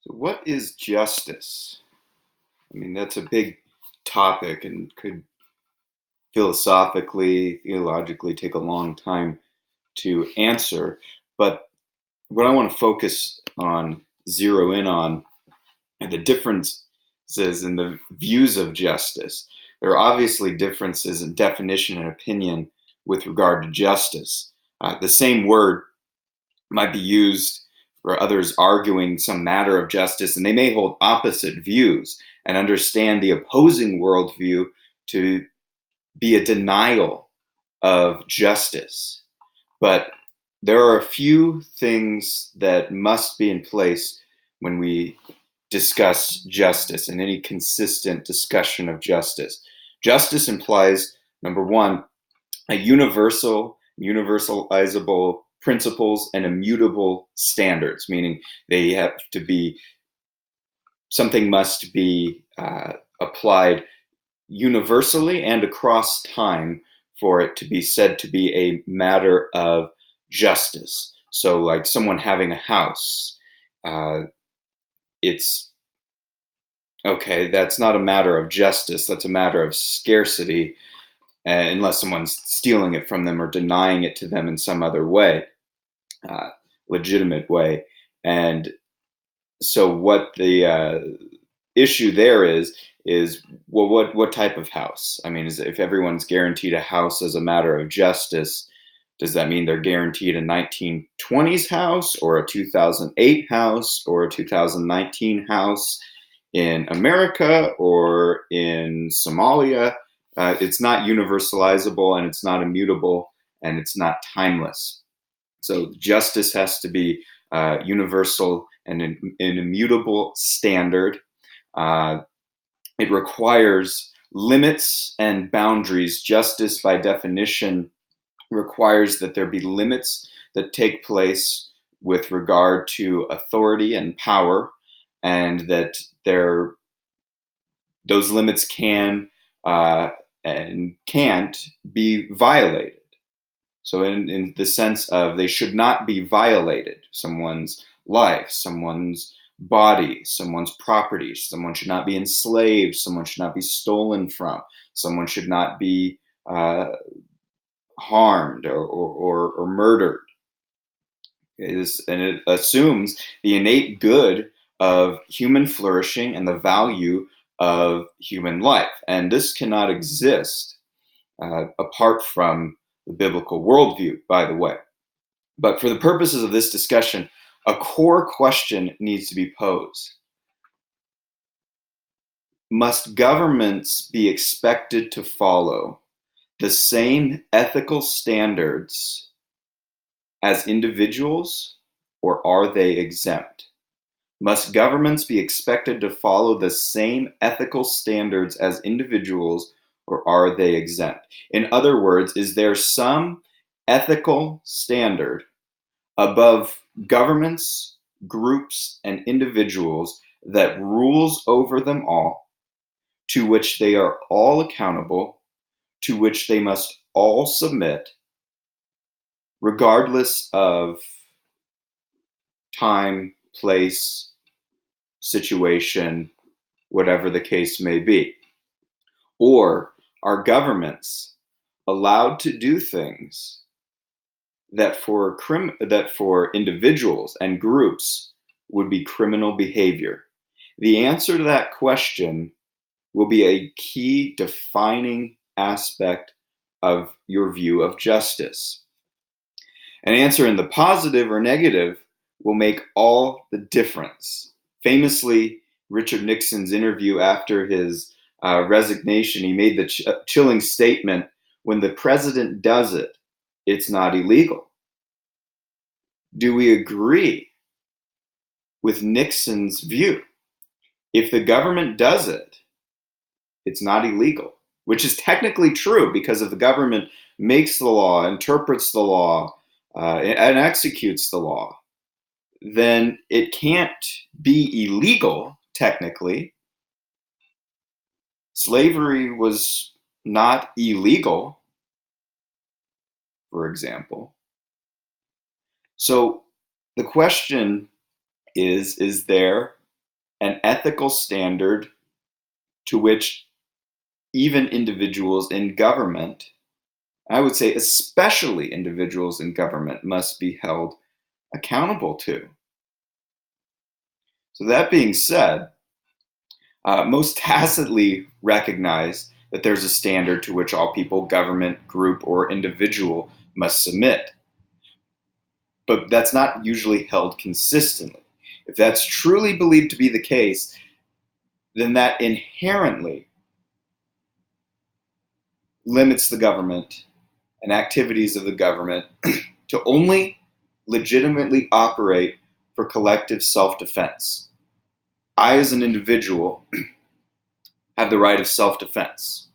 So, what is justice? I mean, that's a big topic and could philosophically, theologically take a long time to answer. But what I want to focus on, zero in on, are the differences in the views of justice. There are obviously differences in definition and opinion with regard to justice. The same word might be used for others arguing some matter of justice, and they may hold opposite views and understand the opposing worldview to be a denial of justice. But there are a few things that must be in place when we discuss justice and any consistent discussion of justice. Justice implies, number one, a universalizable principles and immutable standards, meaning they have to be, something must be applied universally and across time for it to be said to be a matter of justice. So, like someone having a house, uh, it's okay, that's not a matter of justice, that's a matter of scarcity, unless someone's stealing it from them or denying it to them in some other way, uh, legitimate way. And so, what the issue there is, well, what type of house? I mean, if everyone's guaranteed a house as a matter of justice, does that mean they're guaranteed a 1920s house or a 2008 house or a 2019 house in America or in Somalia? It's not universalizable and it's not immutable and it's not timeless. So justice has to be universal and an immutable standard. Uh, it requires limits and boundaries. Justice, by definition, requires that there be limits that take place with regard to authority and power, and that those limits can and can't be violated. So, in the sense of they should not be violated, someone's life, someone's body, someone's property, someone should not be enslaved, someone should not be stolen from, someone should not be harmed or murdered. And it assumes the innate good of human flourishing and the value of human life. And this cannot exist apart from the biblical worldview, by the way. But for the purposes of this discussion, a core question needs to be posed. Must governments be expected to follow the same ethical standards as individuals, or are they exempt? Must governments be expected to follow the same ethical standards as individuals, or are they exempt? In other words, is there some ethical standard above governments, groups, and individuals that rules over them all, to which they are all accountable, to which they must all submit, regardless of time, place, situation, whatever the case may be? Or are governments allowed to do things that for individuals and groups would be criminal behavior? The answer to that question will be a key defining aspect of your view of justice. An answer in the positive or negative will make all the difference. Famously, Richard Nixon's interview after his resignation, he made the chilling statement, when the president does it, it's not illegal. Do we agree with Nixon's view? If the government does it, it's not illegal, which is technically true, because if the government makes the law, interprets the law, and executes the law, then it can't be illegal, technically. Slavery was not illegal, for example. So the question is there an ethical standard to which even individuals in government, I would say especially individuals in government, must be held accountable to. So that being said, most tacitly recognize that there's a standard to which all people, government, group, or individual must submit. But that's not usually held consistently. If that's truly believed to be the case, then that inherently limits the government and activities of the government to only legitimately operate for collective self-defense. I, as an individual, have the right of self-defense.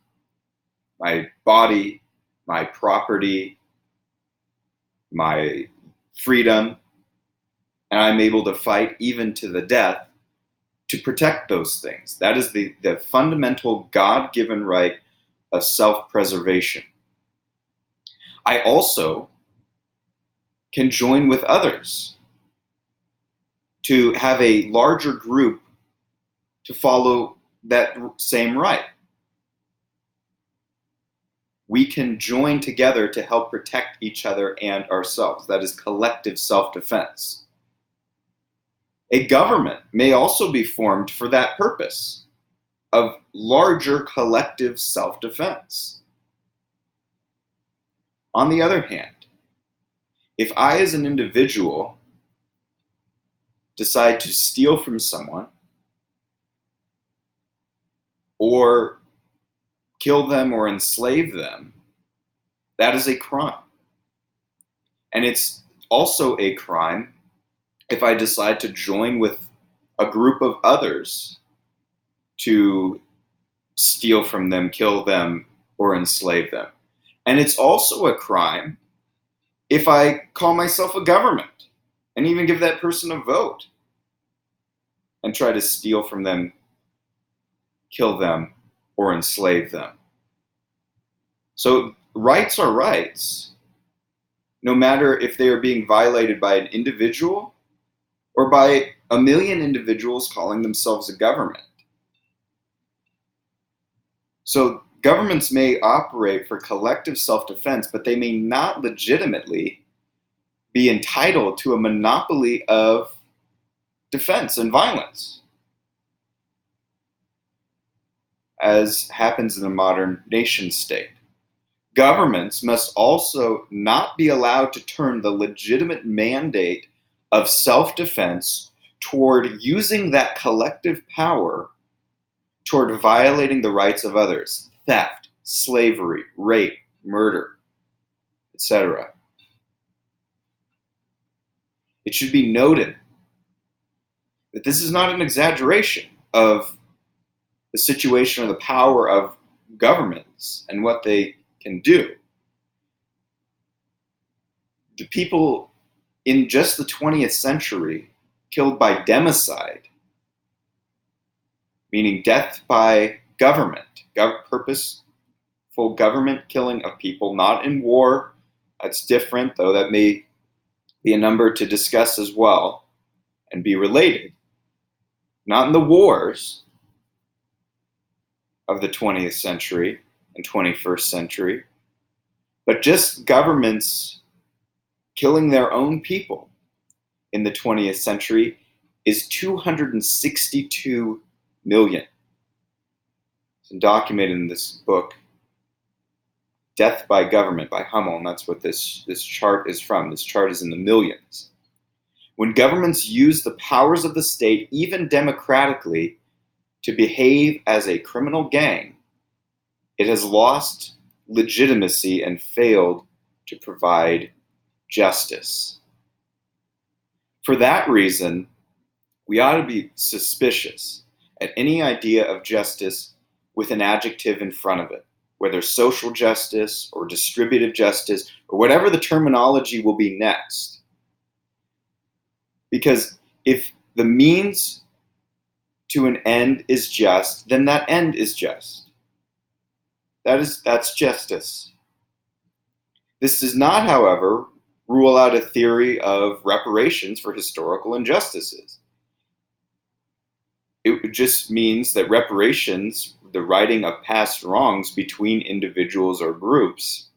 My body, my property, my freedom, and I'm able to fight even to the death to protect those things. That is the fundamental God-given right of self-preservation. I also can join with others to have a larger group to follow that same right. We can join together to help protect each other and ourselves. That is collective self-defense. A government may also be formed for that purpose of larger collective self-defense. On the other hand, if I, as an individual, decide to steal from someone or kill them or enslave them, that is a crime. And it's also a crime if I decide to join with a group of others to steal from them, kill them, or enslave them. And it's also a crime if I call myself a government and even give that person a vote and try to steal from them, kill them, or enslave them. So rights are rights, no matter if they are being violated by an individual or by a million individuals calling themselves a government. So governments may operate for collective self-defense, but they may not legitimately be entitled to a monopoly of defense and violence, as happens in a modern nation state. Governments must also not be allowed to turn the legitimate mandate of self-defense toward using that collective power toward violating the rights of others, theft, slavery, rape, murder, etc. It should be noted that this is not an exaggeration of the situation or the power of governments and what they can do. The people in just the 20th century killed by democide, meaning death by government, purposeful government killing of people, not in war. That's different, though that may be a number to discuss as well and be related. Not in the wars of the 20th century and 21st century, but just governments killing their own people in the 20th century is 262 million. It's documented in this book, Death by Government by Hummel, and that's what this chart is from. This chart is in the millions. When governments use the powers of the state, even democratically, to behave as a criminal gang, it has lost legitimacy and failed to provide justice. For that reason, we ought to be suspicious at any idea of justice with an adjective in front of it, whether social justice or distributive justice or whatever the terminology will be next. Because if the means to an end is just, then that end is just. That's justice. This does not, however, rule out a theory of reparations for historical injustices. It just means that reparations, the righting of past wrongs between individuals or groups,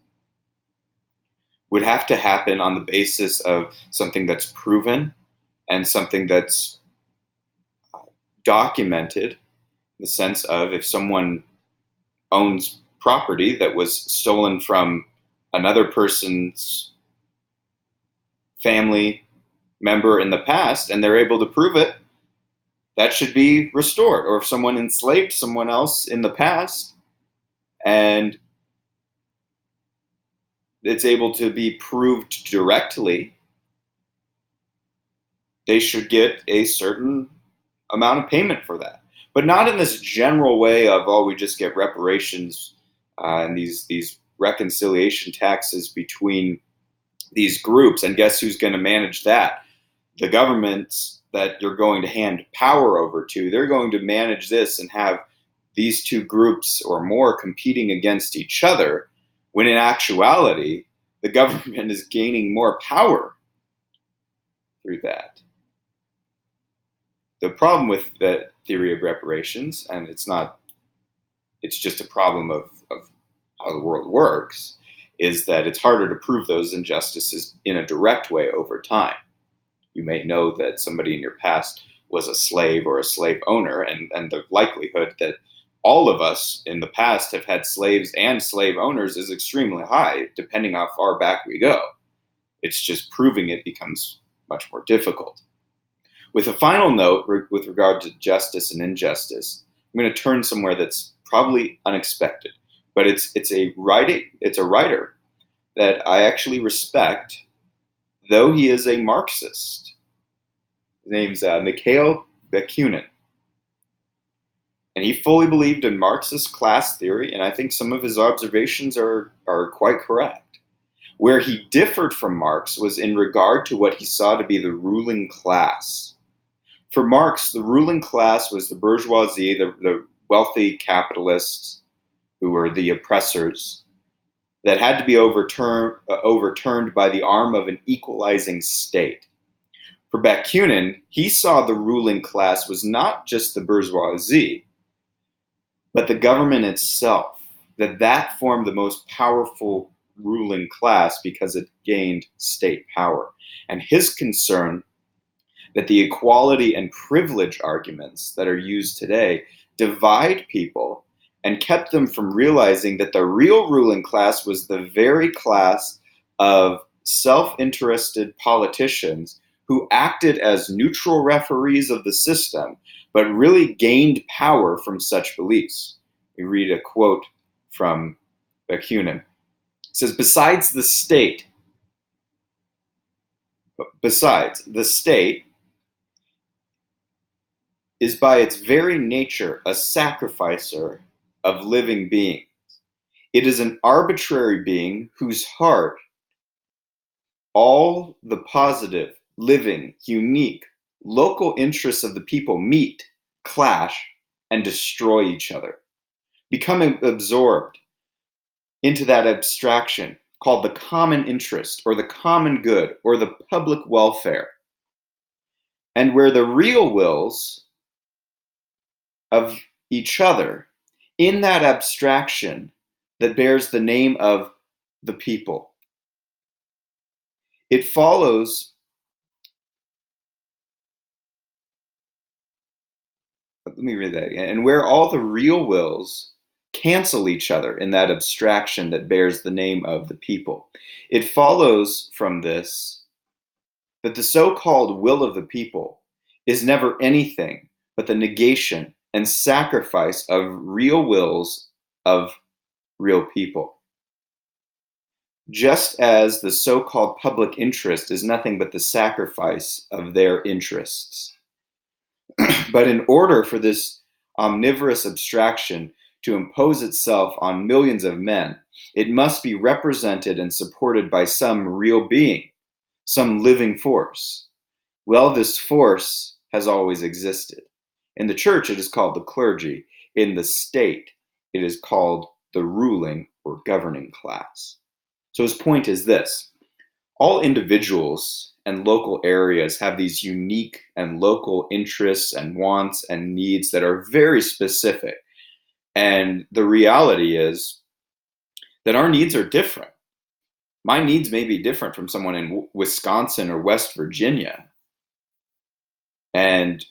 would have to happen on the basis of something that's proven and something that's documented, in the sense of if someone owns property that was stolen from another person's family member in the past and they're able to prove it, that should be restored. Or if someone enslaved someone else in the past and it's able to be proved directly, they should get a certain amount of payment for that. But not in this general way of, oh, we just get reparations and these reconciliation taxes between these groups, and guess who's going to manage that? The governments that you're going to hand power over to, they're going to manage this and have these two groups or more competing against each other, when in actuality, the government is gaining more power through that. The problem with the theory of reparations, and it's just a problem of how the world works, is that it's harder to prove those injustices in a direct way over time. You may know that somebody in your past was a slave or a slave owner, and the likelihood that all of us in the past have had slaves and slave owners is extremely high, depending how far back we go. It's just proving it becomes much more difficult. With a final note with regard to justice and injustice, I'm going to turn somewhere that's probably unexpected, but it's a writer that I actually respect, though he is a Marxist. His name's Mikhail Bakunin. And he fully believed in Marxist class theory, and I think some of his observations are quite correct. Where he differed from Marx was in regard to what he saw to be the ruling class. For Marx, the ruling class was the bourgeoisie, the wealthy capitalists who were the oppressors, that had to be overturned by the arm of an equalizing state. For Bakunin, he saw the ruling class was not just the bourgeoisie, but the government itself, that formed the most powerful ruling class because it gained state power. And his concern that the equality and privilege arguments that are used today divide people and kept them from realizing that the real ruling class was the very class of self-interested politicians who acted as neutral referees of the system, but really gained power from such beliefs. We read a quote from Bakunin. It says, besides the state is by its very nature a sacrificer of living beings. It is an arbitrary being whose heart all the positive, living, unique, local interests of the people meet, clash, and destroy each other, becoming absorbed into that abstraction called the common interest or the common good or the public welfare, and where the real wills of each other in that abstraction that bears the name of the people. It follows, let me read that again, and where all the real wills cancel each other in that abstraction that bears the name of the people. It follows from this that the so-called will of the people is never anything but the negation and sacrifice of real wills of real people. Just as the so-called public interest is nothing but the sacrifice of their interests. But in order for this omnivorous abstraction to impose itself on millions of men, it must be represented and supported by some real being, some living force. Well, this force has always existed. In the church, it is called the clergy. In the state, it is called the ruling or governing class. So his point is this: all individuals and local areas have these unique and local interests and wants and needs that are very specific. And the reality is that our needs are different. My needs may be different from someone in Wisconsin or West Virginia. And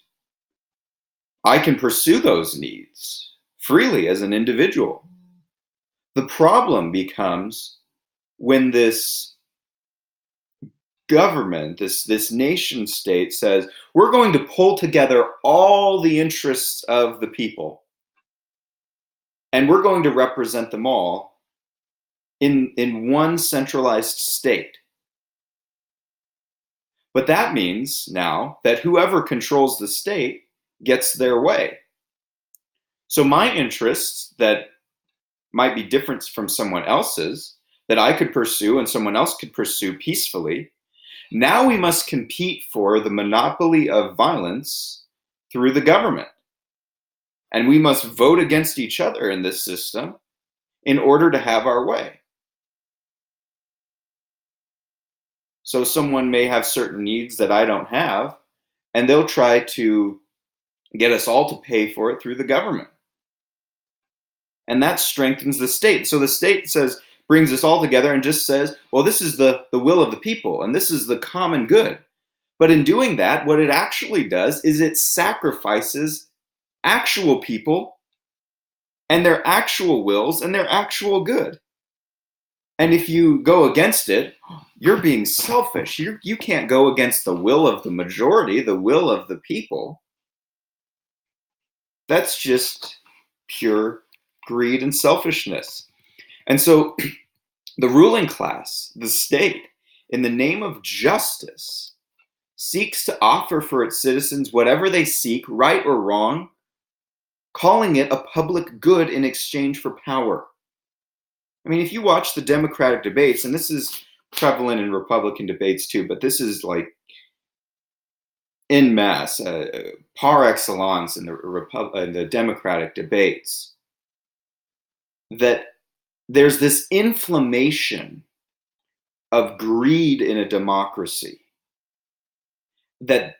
I can pursue those needs freely as an individual. The problem becomes when this government, this nation state says, we're going to pull together all the interests of the people and we're going to represent them all in one centralized state. But that means now that whoever controls the state gets their way. So my interests that might be different from someone else's, that I could pursue and someone else could pursue peacefully, now we must compete for the monopoly of violence through the government. And we must vote against each other in this system in order to have our way. So someone may have certain needs that I don't have, and they'll try to get us all to pay for it through the government. And that strengthens the state. So the state brings us all together and just says, well, this is the will of the people, and this is the common good. But in doing that, what it actually does is it sacrifices actual people and their actual wills and their actual good. And if you go against it, you're being selfish. You can't go against the will of the majority, the will of the people. That's just pure greed and selfishness. And so the ruling class, the state, in the name of justice, seeks to offer for its citizens whatever they seek, right or wrong, calling it a public good in exchange for power. I mean, if you watch the Democratic debates, and this is prevalent in Republican debates too, but this is like en masse, par excellence in the Democratic debates, that there's this inflammation of greed in a democracy that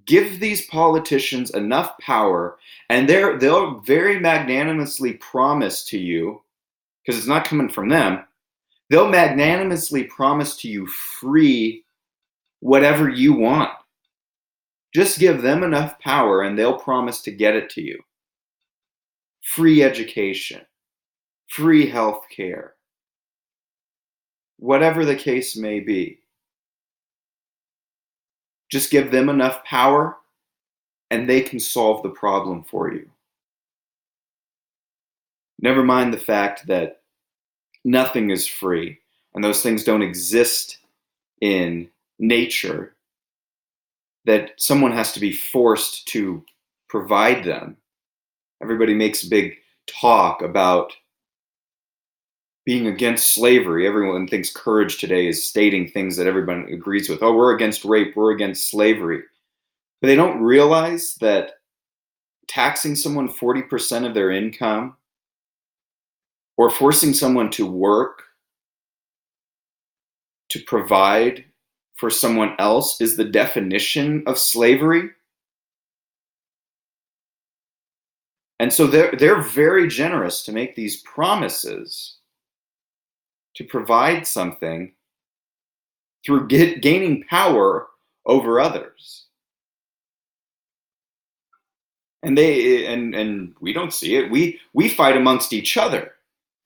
give these politicians enough power, and they'll very magnanimously promise to you, because it's not coming from them, they'll magnanimously promise to you free whatever you want. Just give them enough power and they'll promise to get it to you. Free education, free health care, whatever the case may be. Just give them enough power and they can solve the problem for you. Never mind the fact that nothing is free and those things don't exist in nature, that someone has to be forced to provide them. Everybody makes big talk about being against slavery. Everyone thinks courage today is stating things that everyone agrees with. Oh, we're against rape, we're against slavery. But they don't realize that taxing someone 40% of their income or forcing someone to work to provide for someone else is the definition of slavery. And so they're very generous to make these promises to provide something through gaining power over others. And we don't see it. We fight amongst each other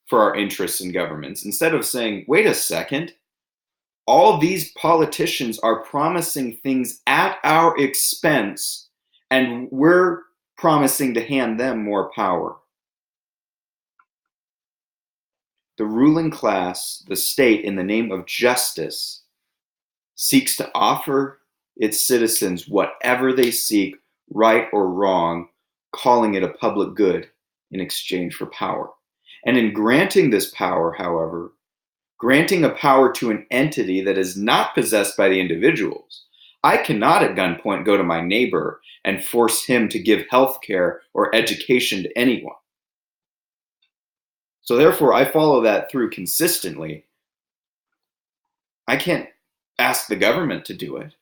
for our interests in governments instead of saying, wait a second, all these politicians are promising things at our expense, and we're promising to hand them more power. The ruling class, the state, in the name of justice, seeks to offer its citizens whatever they seek, right or wrong, calling it a public good in exchange for power. And in granting this power, however, granting a power to an entity that is not possessed by the individuals, I cannot at gunpoint go to my neighbor and force him to give health care or education to anyone. So therefore, I follow that through consistently. I can't ask the government to do it.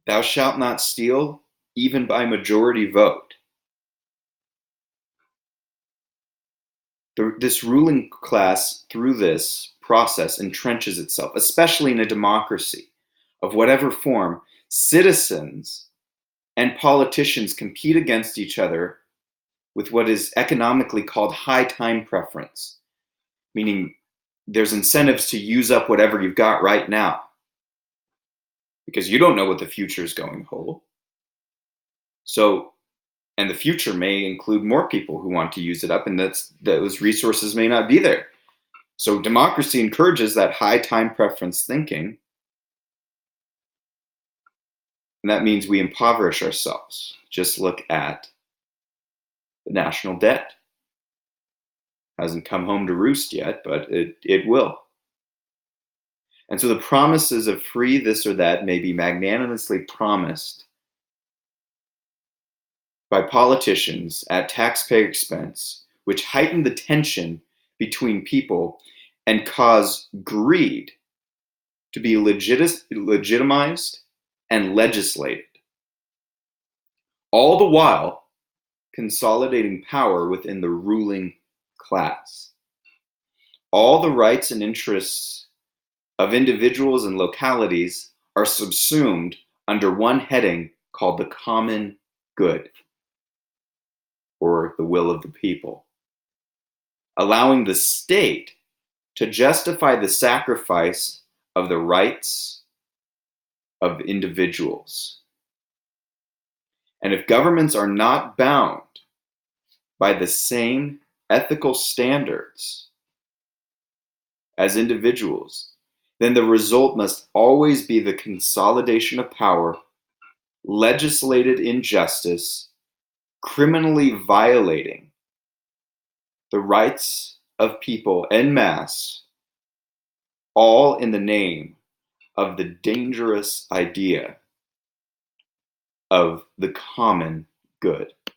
Thou shalt not steal, even by majority vote. This ruling class, through this process, entrenches itself, especially in a democracy of whatever form. Citizens and politicians compete against each other with what is economically called high time preference, meaning there's incentives to use up whatever you've got right now because you don't know what the future is going to hold. So, and the future may include more people who want to use it up, and those resources may not be there. So democracy encourages that high time preference thinking, and that means we impoverish ourselves. Just look at the national debt. Hasn't come home to roost yet, but it will. And so the promises of free this or that may be magnanimously promised by politicians at taxpayer expense, which heighten the tension between people and cause greed to be legitimized and legislated, all the while consolidating power within the ruling class. All the rights and interests of individuals and localities are subsumed under one heading called the common good, or the will of the people, allowing the state to justify the sacrifice of the rights of individuals. And if governments are not bound by the same ethical standards as individuals, then the result must always be the consolidation of power, legislated injustice, criminally violating the rights of people en masse, all in the name of the dangerous idea of the common good.